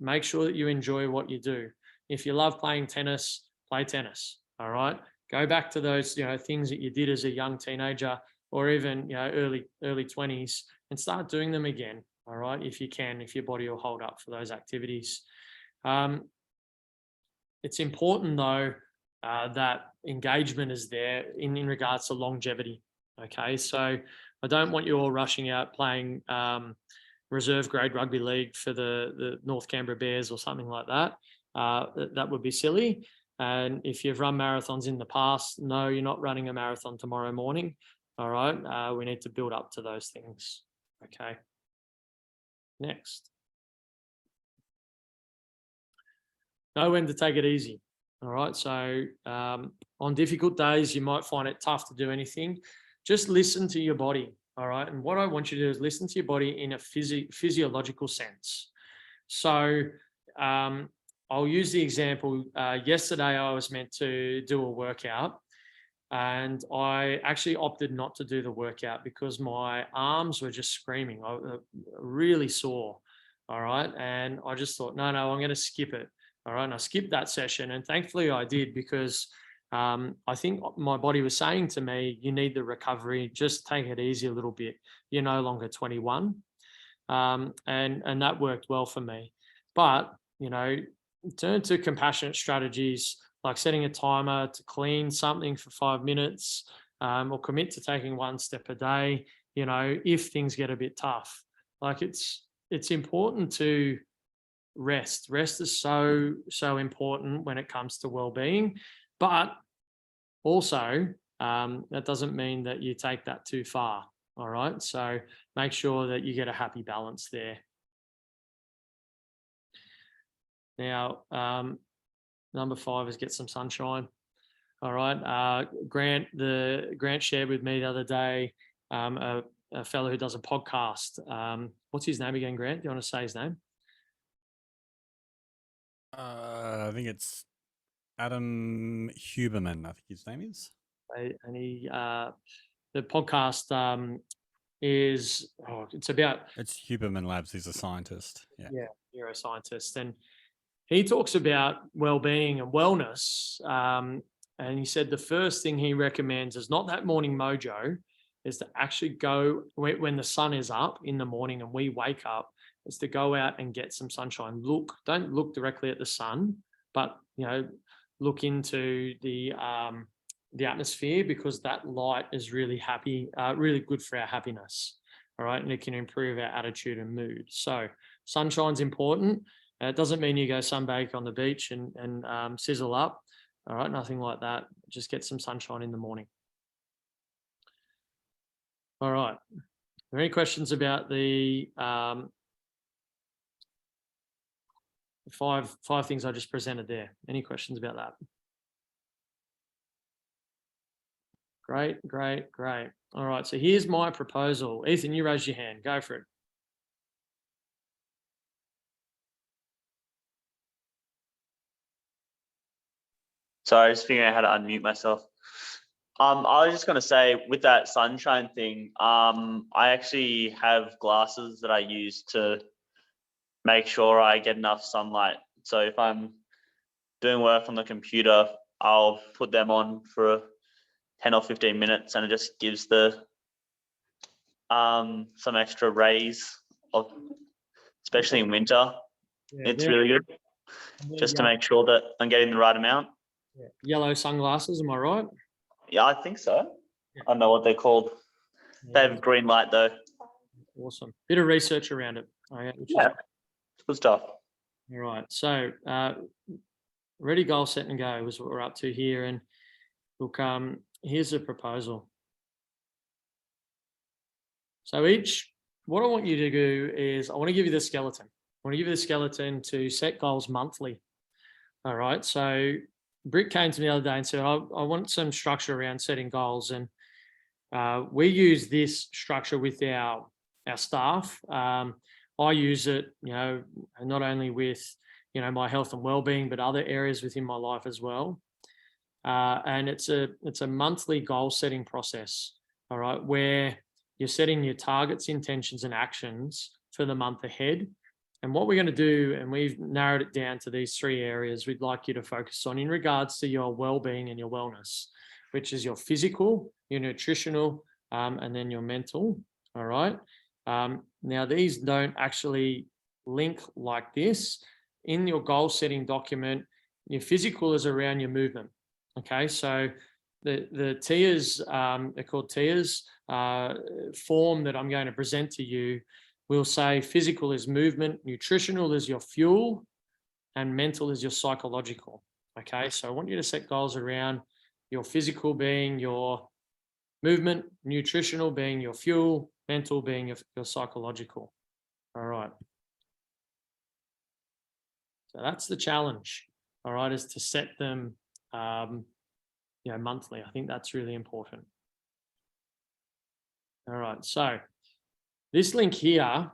make sure that you enjoy what you do. If you love playing tennis, play tennis. All right. Go back to those, things that you did as a young teenager or even, early 20s and start doing them again. all right, if you can, if your body will hold up for those activities. It's important though that engagement is there in regards to longevity. Okay, so I don't want you all rushing out playing reserve grade rugby league for the North Canberra Bears or something like that. That would be silly. And if you've run marathons in the past, no, you're not running a marathon tomorrow morning. All right, we need to build up to those things. Okay. Next. Know when to take it easy. All right. So on difficult days, you might find it tough to do anything. Just listen to your body. All right. And what I want you to do is listen to your body in a physiological sense. So I'll use the example. Yesterday, I was meant to do a workout, and I actually opted not to do the workout because my arms were just screaming. I really sore. All right. And I just thought, no, I'm going to skip it. All right. And I skipped that session. And thankfully I did, because I think my body was saying to me, you need the recovery, just take it easy a little bit. You're no longer 21. And that worked well for me. But, you know, turn to compassionate strategies like setting a timer to clean something for 5 minutes, or commit to taking 1 step a day, you know, if things get a bit tough. Like it's important to rest. Rest is so important when it comes to well-being, but also that doesn't mean that you take that too far. All right. So make sure that you get a happy balance there. Now, number 5 is get some sunshine. All right. Grant shared with me the other day a fellow who does a podcast. What's his name again, Grant? Do you want to say his name? I think it's Adam Huberman, I think his name is. And he, the podcast is, it's Huberman Labs. He's a scientist. Yeah, neuroscientist. And he talks about well-being and wellness. And he said the first thing he recommends is not that morning mojo, is to actually go when the sun is up in the morning and we wake up, is to go out and get some sunshine. Don't look directly at the sun, but, you know, look into the atmosphere, because that light is really good for our happiness. All right. And it can improve our attitude and mood. So sunshine's important. It doesn't mean you go sunbake on the beach and sizzle up. All right. Nothing like that. Just get some sunshine in the morning. All right. Are there any questions about the five things I just presented there? Any questions about that? Great. All right, so here's my proposal. Ethan, you raised your hand. Go for it. Sorry, just figuring out how to unmute myself. I was just going to say, with that sunshine thing, I actually have glasses that I use to make sure I get enough sunlight. So if I'm doing work on the computer, I'll put them on for 10 or 15 minutes, and it just gives the some extra rays, especially in winter. It's really good, just to make sure that I'm getting the right amount. Yellow sunglasses, am I right? Yeah, I think so. I don't know what they're called. They have green light though. Awesome. Bit of research around it. Yeah, good stuff. All right. So ready, goal, set and go is what we're up to here. And look, here's a proposal. So what I want you to do is, I want to give you the skeleton. I want to give you the skeleton to set goals monthly. All right. So Britt came to me the other day and said, I want some structure around setting goals. And we use this structure with our staff. I use it, you know, not only with, you know, my health and well-being, but other areas within my life as well. And it's a monthly goal setting process, all right, where you're setting your targets, intentions, and actions for the month ahead. And what we're going to do, and we've narrowed it down to these 3 areas we'd like you to focus on in regards to your well-being and your wellness, which is your physical, your nutritional, and then your mental. All right. Now, these don't actually link like this. In your goal setting document, your physical is around your movement. Okay, so the TIAs, they're called TIAs, form that I'm going to present to you will say physical is movement, nutritional is your fuel, and mental is your psychological. Okay, so I want you to set goals around your physical being your movement, nutritional being your fuel, mental being your psychological. All right. So that's the challenge, all right, is to set them, monthly. I think that's really important. All right, so this link here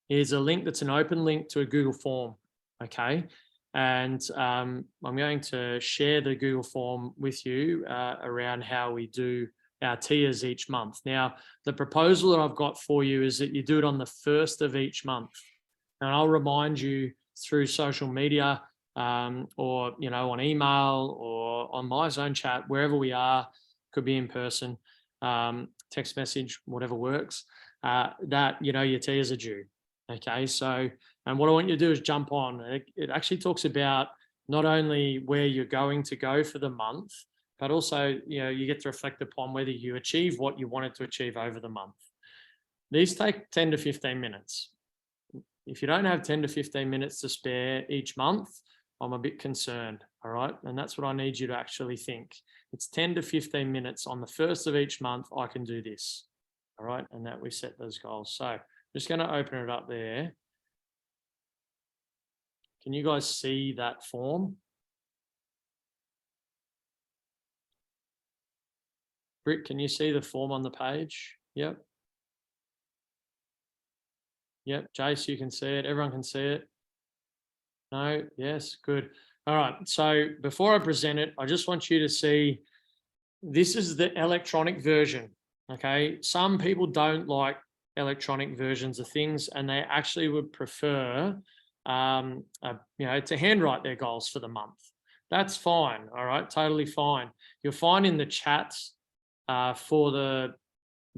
is a link that's an open link to a Google form, okay? And I'm going to share the Google form with you around how we do our tiers each month. Now, the proposal that I've got for you is that you do it on the 1st of each month. And I'll remind you through social media or, on email or on my Zone chat, wherever we are, could be in person, text message, whatever works, that, your tiers are due. Okay, so, and what I want you to do is jump on. It actually talks about not only where you're going to go for the month, but also, you get to reflect upon whether you achieve what you wanted to achieve over the month. These take 10 to 15 minutes. If you don't have 10 to 15 minutes to spare each month, I'm a bit concerned, all right? And that's what I need you to actually think. It's 10 to 15 minutes on the 1st of each month, I can do this, all right? And that we set those goals. So I'm just going to open it up there. Can you guys see that form? Britt, can you see the form on the page? Yep. Yep, Jace, you can see it. Everyone can see it. No, yes, good. All right, so before I present it, I just want you to see, this is the electronic version, okay? Some people don't like electronic versions of things and they actually would prefer, to handwrite their goals for the month. That's fine, all right, totally fine. You'll find in the chat for the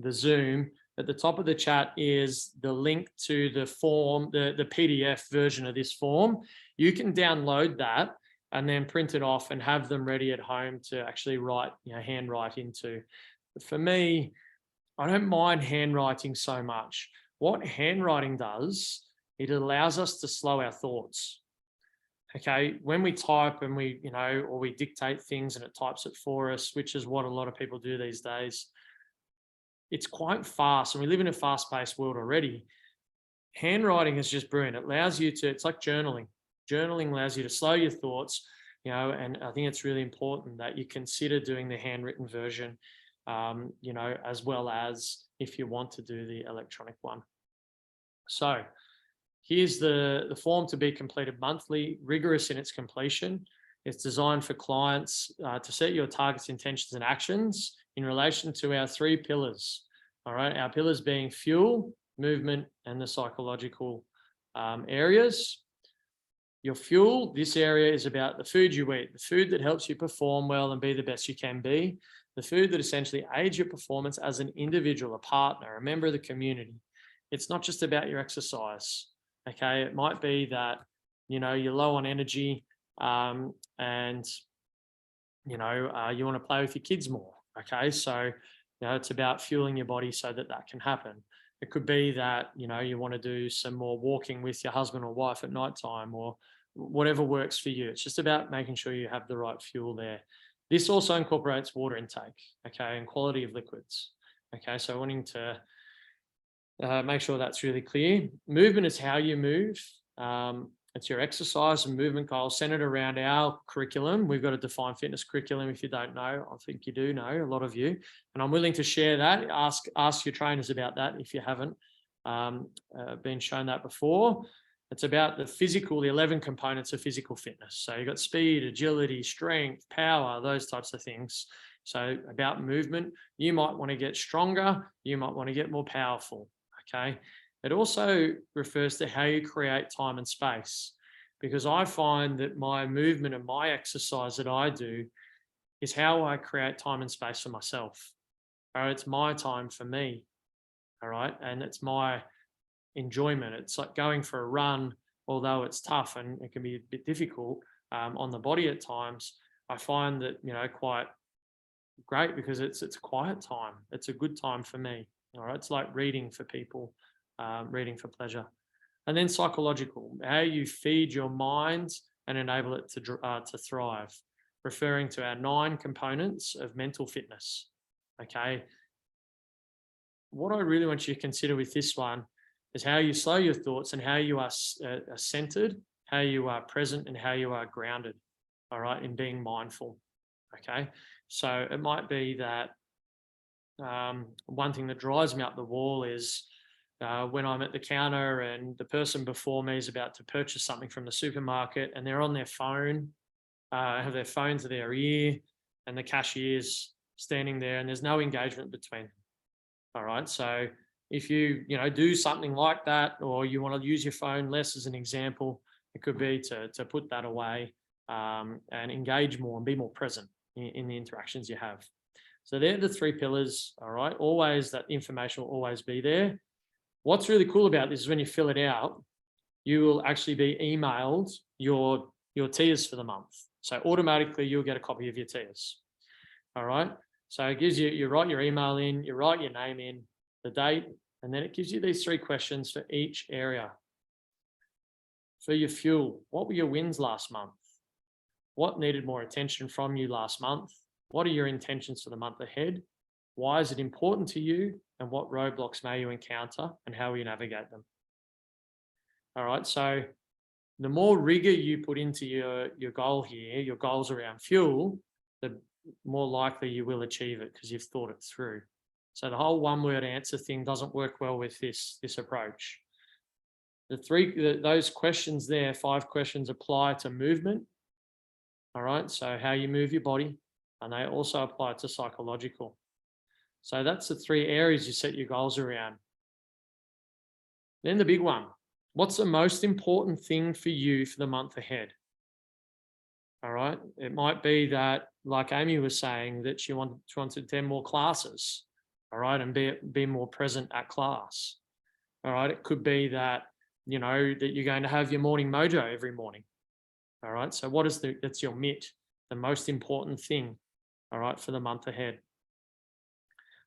Zoom, at the top of the chat is the link to the form, the PDF version of this form. You can download that and then print it off and have them ready at home to actually write, handwrite into. But for me, I don't mind handwriting so much. What handwriting does, it allows us to slow our thoughts. Okay, when we type and we, or we dictate things and it types it for us, which is what a lot of people do these days, it's quite fast and we live in a fast-paced world already. Handwriting is just brilliant. It allows you to, it's like journaling. Journaling allows you to slow your thoughts, and I think it's really important that you consider doing the handwritten version, as well as if you want to do the electronic one. So here's the form to be completed monthly, rigorous in its completion. It's designed for clients to set your targets, intentions, and actions in relation to our 3 pillars. All right, our pillars being fuel, movement, and the psychological areas. Your fuel, this area is about the food you eat, the food that helps you perform well and be the best you can be, the food that essentially aids your performance as an individual, a partner, a member of the community. It's not just about your exercise, okay? It might be that, you're low on energy and, you want to play with your kids more, okay? So, it's about fueling your body so that that can happen. It could be that, you want to do some more walking with your husband or wife at nighttime or whatever works for you. It's just about making sure you have the right fuel there. This also incorporates water intake, okay, and quality of liquids. Okay, so wanting to make sure that's really clear. Movement is how you move. It's your exercise and movement goals centered around our curriculum. We've got a defined fitness curriculum. If you don't know, I think you do know, a lot of you. And I'm willing to share that. Ask your trainers about that if you haven't been shown that before. It's about the physical, the 11 components of physical fitness. So you've got speed, agility, strength, power, those types of things. So about movement, you might want to get stronger. You might want to get more powerful, okay? It also refers to how you create time and space, because I find that my movement and my exercise that I do is how I create time and space for myself. All right, it's my time for me, all right? And it's my enjoyment. It's like going for a run, although it's tough and it can be a bit difficult on the body at times. I find that, quite great because it's a quiet time. It's a good time for me. All right. It's like reading for people, reading for pleasure. And then psychological, how you feed your mind and enable it to thrive, referring to our 9 components of mental fitness. Okay. What I really want you to consider with this one is how you slow your thoughts and how you are centered, how you are present, and how you are grounded. All right, in being mindful. Okay. So it might be that one thing that drives me up the wall is when I'm at the counter and the person before me is about to purchase something from the supermarket and they're on their phone, have their phone to their ear, and the cashier's standing there and there's no engagement between them. All right. So if you do something like that, or you want to use your phone less as an example, it could be to put that away and engage more and be more present in the interactions you have. So they're the 3 pillars. All right. Always, that information will always be there. What's really cool about this is when you fill it out, you will actually be emailed your tiers for the month. So automatically you'll get a copy of your tiers. All right. So it gives you write your email in, you write your name in, the date, and then it gives you these 3 questions for each area. For your fuel, what were your wins last month? What needed more attention from you last month? What are your intentions for the month ahead? Why is it important to you? And what roadblocks may you encounter and how will you navigate them? All right, so the more rigor you put into your goal here, your goals around fuel, the more likely you will achieve it because you've thought it through. So the whole one-word answer thing doesn't work well with this approach. Those questions there, 5 questions, apply to movement. All right, so how you move your body, and they also apply to psychological. So that's the 3 areas you set your goals around. Then the big one, what's the most important thing for you for the month ahead? All right, it might be that, like Amy was saying, that she wanted to attend more classes, all right, and be more present at class. All right, it could be that, that you're going to have your morning mojo every morning. All right, so what is that's your MIT, the most important thing, all right, for the month ahead.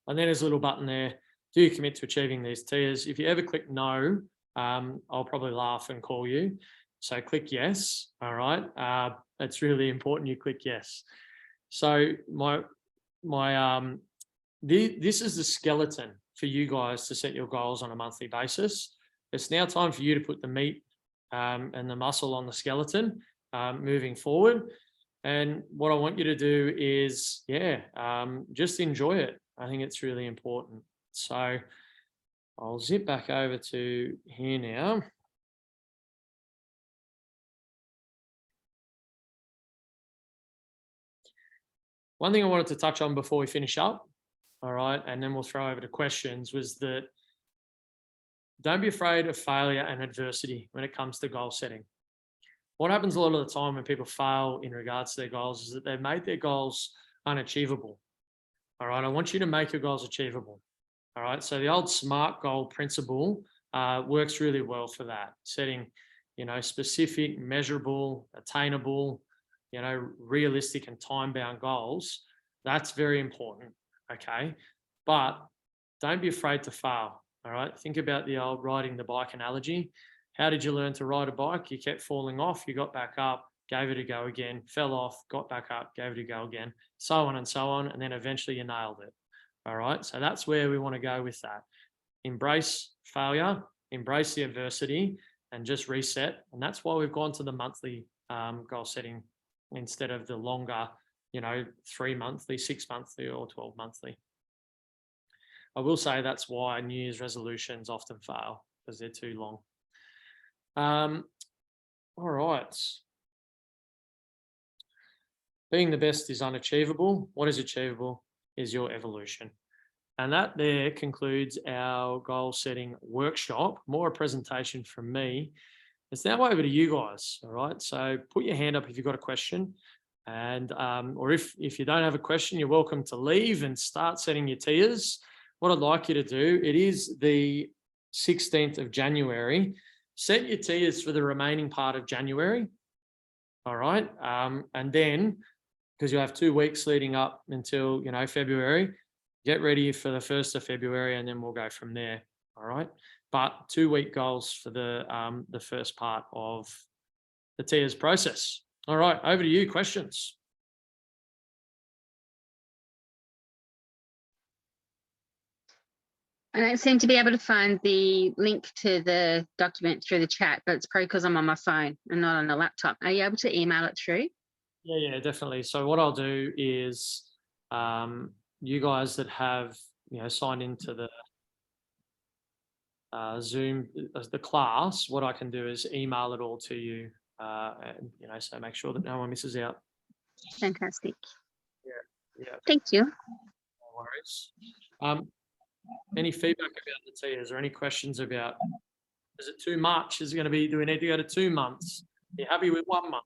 And then there's a little button there. Do you commit to achieving these tiers? If you ever click no, I'll probably laugh and call you. So click yes. All right. It's really important you click yes. So this is the skeleton for you guys to set your goals on a monthly basis. It's now time for you to put the meat and the muscle on the skeleton moving forward. And what I want you to do is, just enjoy it. I think it's really important. So I'll zip back over to here now. One thing I wanted to touch on before we finish up, all right, and then we'll throw over to questions, was that don't be afraid of failure and adversity when it comes to goal setting. What happens a lot of the time when people fail in regards to their goals is that they've made their goals unachievable. All right, I want you to make your goals achievable. All right, so the old SMART goal principle works really well for that. Setting, specific, measurable, attainable, realistic and time-bound goals. That's very important, okay? But don't be afraid to fail, all right? Think about the old riding the bike analogy. How did you learn to ride a bike? You kept falling off, you got back up, gave it a go again, fell off, got back up, gave it a go again, so on, and then eventually you nailed it. All right, so that's where we want to go with that. Embrace failure, embrace the adversity, and just reset. And that's why we've gone to the monthly goal setting instead of the longer, 3 monthly, 6 monthly, or 12 monthly. I will say that's why New Year's resolutions often fail, because they're too long. All right. Being the best is unachievable. What is achievable is your evolution. And that there concludes our goal setting workshop. More a presentation from me. It's now over to you guys. All right. So put your hand up if you've got a question. And or if you don't have a question, you're welcome to leave and start setting your tiers. What I'd like you to do, it is the 16th of January. Set your tiers for the remaining part of January. All right. And then, because you have 2 weeks leading up until, February, get ready for the 1st of February, and then we'll go from there. All right. But 2-week goals for the first part of the tiers process. All right. Over to you. Questions? I don't seem to be able to find the link to the document through the chat, but it's probably because I'm on my phone and not on the laptop. Are you able to email it through? Yeah, definitely. So what I'll do is you guys that have, signed into the Zoom, the class, what I can do is email it all to you, and, so make sure that no one misses out. Fantastic. Yeah. Thank you. No worries. Any feedback about the tiers or any questions about, is it too much? Is it going to be, do we need to go to 2 months? Are you happy with 1 month?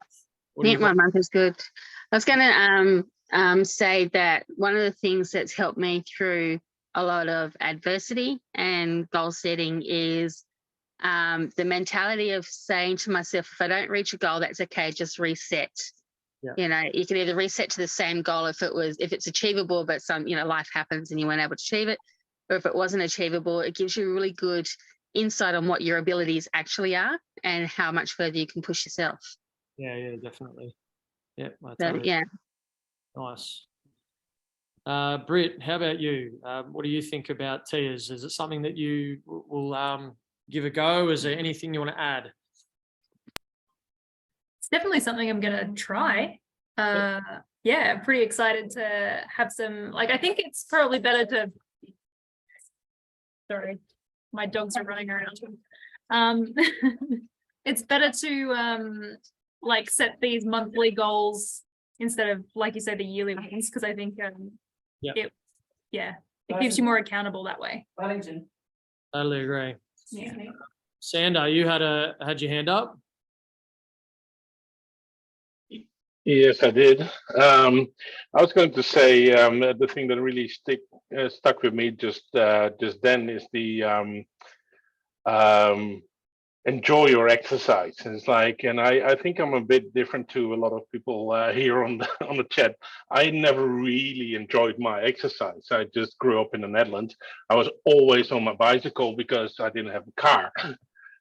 What do Yeah, you 1 month is good. I was going to say that one of the things that's helped me through a lot of adversity and goal setting is the mentality of saying to myself, if I don't reach a goal, that's okay, just reset. Yeah. You can either reset to the same goal if it's achievable, but life happens and you weren't able to achieve it, or if it wasn't achievable, it gives you a really good insight on what your abilities actually are and how much further you can push yourself. Yeah, definitely. Yeah, So, yeah. Nice. Britt, how about you? What do you think about tiers? Is it something that you will give a go? Is there anything you want to add? It's definitely something I'm going to try. Yeah, I'm pretty excited to have some, I think it's probably better to, sorry, my dogs are running around. It's better to set these monthly goals instead of, like you said, the yearly ones, because I think it keeps you more accountable that way. Totally agree. Yeah. Sander, you had your hand up? Yes, I did. I was going to say the thing that really stuck with me just then is the enjoy your exercise. It's and I think I'm a bit different to a lot of people here on the chat. I never really enjoyed my exercise. I just grew up in the Netherlands. I was always on my bicycle because I didn't have a car.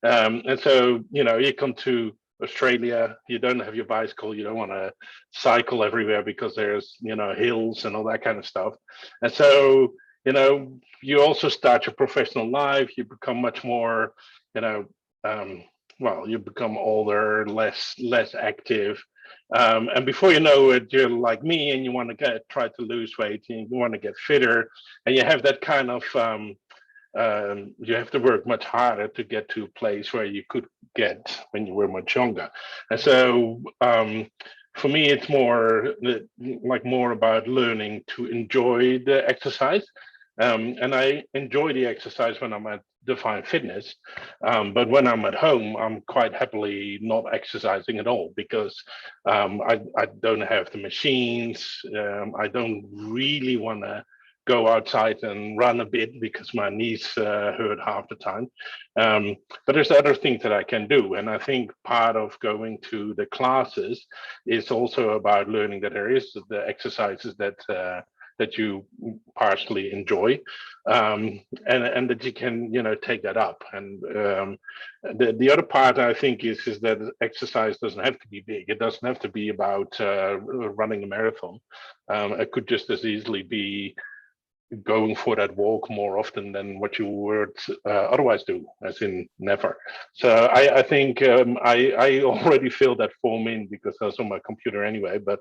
And so, you come to Australia, you don't have your bicycle, you don't want to cycle everywhere because there's, hills and all that kind of stuff. And so, you also start your professional life, you become much more, you become older, less active. And before you know it, you're like me and you want to try to lose weight and you want to get fitter. And you have that kind of, you have to work much harder to get to a place where you could get when you were much younger. And so for me, it's more about learning to enjoy the exercise. And I enjoy the exercise when I'm at Define Fitness. But when I'm at home, I'm quite happily not exercising at all because I don't have the machines. I don't really want to go outside and run a bit because my knees hurt half the time. But there's other things that I can do. And I think part of going to the classes is also about learning that there is the exercises that you partially enjoy, and that you can, take that up. And the other part I think is that exercise doesn't have to be big. It doesn't have to be about running a marathon. It could just as easily be going for that walk more often than what you would otherwise do, as in never. So I think I already filled that form in because I was on my computer anyway, but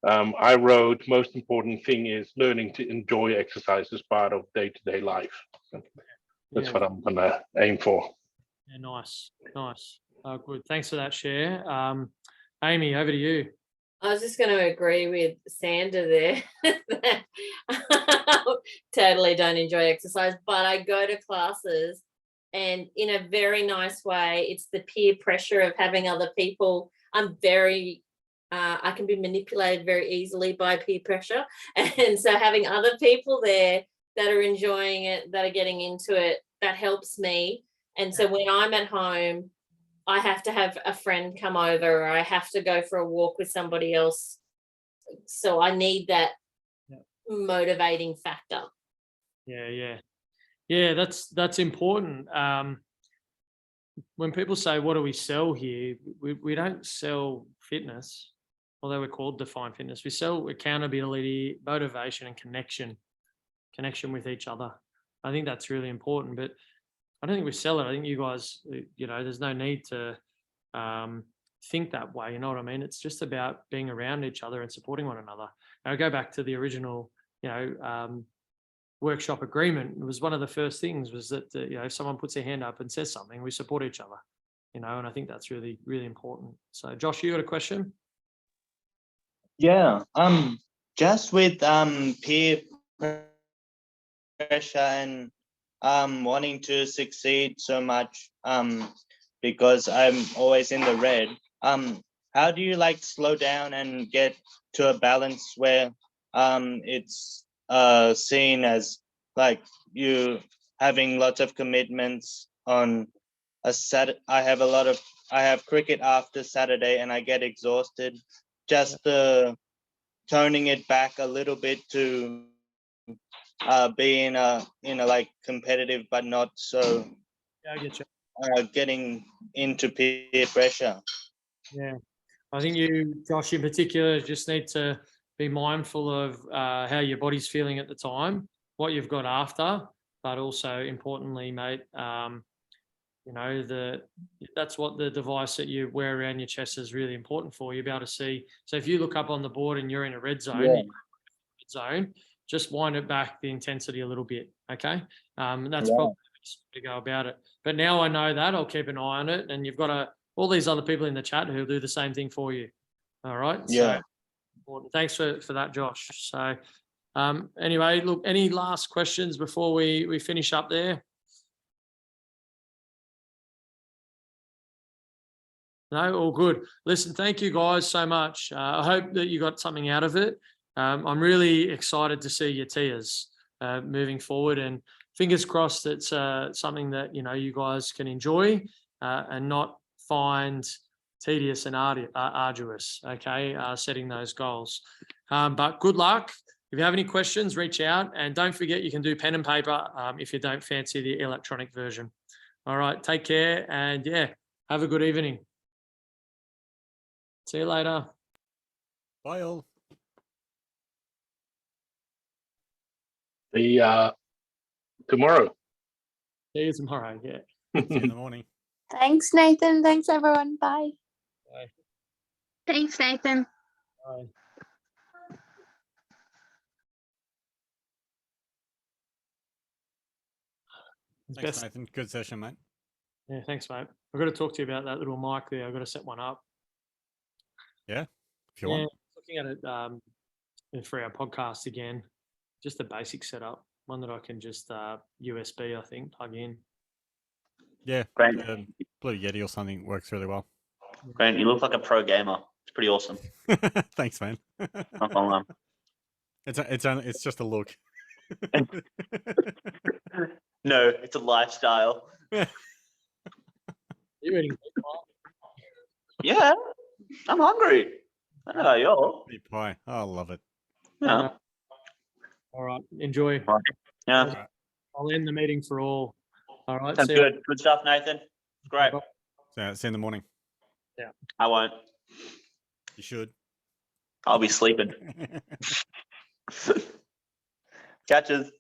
I wrote most important thing is learning to enjoy exercise as part of day-to-day life. That's what I'm gonna aim for. Yeah, nice. Good. Thanks for that share. Amy, over to you. I was just going to agree with Sander there. Totally don't enjoy exercise, but I go to classes and in a very nice way, it's the peer pressure of having other people. I can be manipulated very easily by peer pressure. And so having other people there that are enjoying it, that are getting into it, that helps me And so when I'm at home, I have to have a friend come over, or I have to go for a walk with somebody else. So I need that motivating factor. Yeah, that's important. When people say, what do we sell here? We don't sell fitness, although we're called Define Fitness. We sell accountability, motivation, and connection with each other. I think that's really important, but I don't think we sell it. I think you guys, there's no need to think that way. You know what I mean? It's just about being around each other and supporting one another. And I go back to the original, workshop agreement. It was one of the first things was that, if someone puts their hand up and says something, we support each other, and I think that's really, really important. So Josh, you got a question? Yeah. Just with peer pressure and wanting to succeed so much, because I'm always in the red. How do you slow down and get to a balance where it's seen as you having lots of commitments on a Saturday? I have cricket after Saturday and I get exhausted. Just toning it back a little bit to be in a competitive but not so. Yeah, I get you. Getting into peer pressure. Yeah, I think you, Josh, in particular, just need to be mindful of how your body's feeling at the time, what you've got after, but also importantly, mate, that's what the device that you wear around your chest is really important for. You'll be able to see. So if you look up on the board and you're in a red zone, just wind it back the intensity a little bit. Okay, that's probably the best way to go about it. But now I know that, I'll keep an eye on it, and you've got all these other people in the chat who'll do the same thing for you. All right. Yeah. So, thanks for that, Josh. So anyway, look, any last questions before we finish up there? No, all good. Listen, thank you guys so much. I hope that you got something out of it. I'm really excited to see your tiers moving forward, and fingers crossed it's something that you guys can enjoy and not find tedious and arduous. Okay, setting those goals. But good luck. If you have any questions, reach out, and don't forget you can do pen and paper if you don't fancy the electronic version. All right, take care, and have a good evening. See you later. Bye all. Tomorrow. See you tomorrow. Yeah. See you in the morning. Thanks, Nathan. Thanks, everyone. Bye. Bye. Thanks, Nathan. Bye. Thanks, Nathan. Good session, mate. Yeah, thanks, mate. I've got to talk to you about that little mic there. I've got to set one up. Yeah, if you want. Looking at it for our podcast again, just a basic setup, one that I can just USB, I think, plug in. Yeah, Grant, Blue Yeti or something works really well. Grant, you look like a pro gamer. It's pretty awesome. Thanks, man. Not gonna lie. It's just a look. No, it's a lifestyle. You eating? Yeah, I'm hungry. I don't know about y'all. Meat pie. Oh, I love it. Yeah. All right, enjoy. Yeah. Right. I'll end the meeting for all. All right. Sounds good. Good stuff, Nathan. Great. See you in the morning. Yeah. I won't. You should. I'll be sleeping. Catches.